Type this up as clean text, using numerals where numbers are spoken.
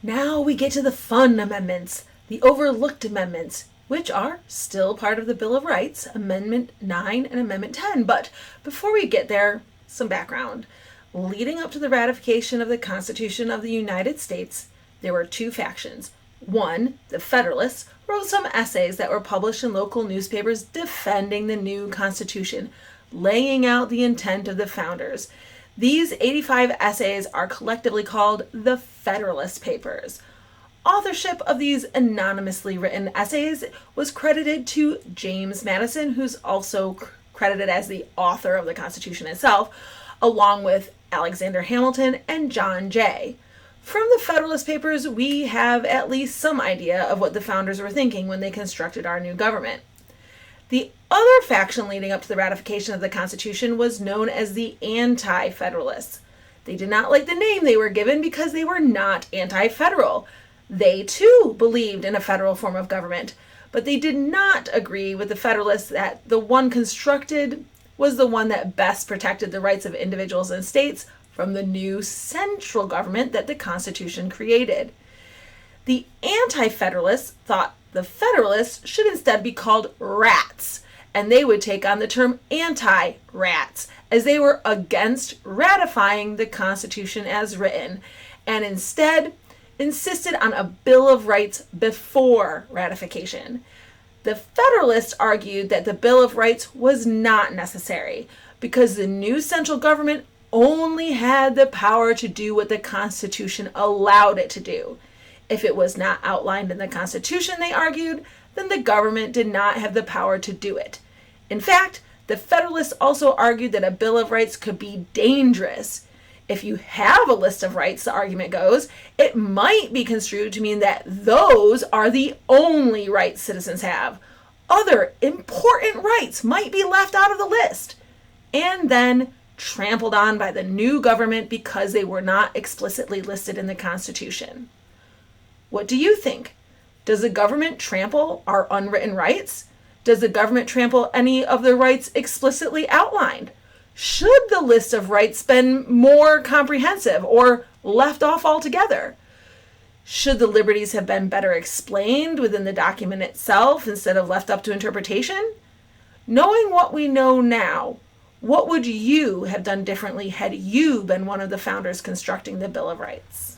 Now we get to the fun amendments, the overlooked amendments, which are still part of the Bill of Rights, Amendment 9 and Amendment 10. But before we get there, some background. Leading up to the ratification of the Constitution of the United States, there were two factions. One, the Federalists, wrote some essays that were published in local newspapers defending the new Constitution, laying out the intent of the founders. These 85 essays are collectively called the Federalist Papers. Authorship of these anonymously written essays was credited to James Madison, who's also credited as the author of the Constitution itself, along with Alexander Hamilton and John Jay. From the Federalist Papers, we have at least some idea of what the founders were thinking when they constructed our new government. The other faction leading up to the ratification of the Constitution was known as the Anti-Federalists. They did not like the name they were given because they were not anti-federal. They too believed in a federal form of government, but they did not agree with the Federalists that the one constructed was the one that best protected the rights of individuals and states from the new central government that the Constitution created. The Anti-Federalists thought the Federalists should instead be called rats, and they would take on the term anti-rats, as they were against ratifying the Constitution as written, and instead insisted on a Bill of Rights before ratification. The Federalists argued that the Bill of Rights was not necessary because the new central government only had the power to do what the Constitution allowed it to do. If it was not outlined in the Constitution, they argued, then the government did not have the power to do it. In fact, the Federalists also argued that a Bill of Rights could be dangerous. If you have a list of rights, the argument goes, it might be construed to mean that those are the only rights citizens have. Other important rights might be left out of the list and then trampled on by the new government because they were not explicitly listed in the Constitution. What do you think? Does the government trample our unwritten rights? Does the government trample any of the rights explicitly outlined? Should the list of rights been more comprehensive or left off altogether? Should the liberties have been better explained within the document itself instead of left up to interpretation? Knowing what we know now, what would you have done differently had you been one of the founders constructing the Bill of Rights?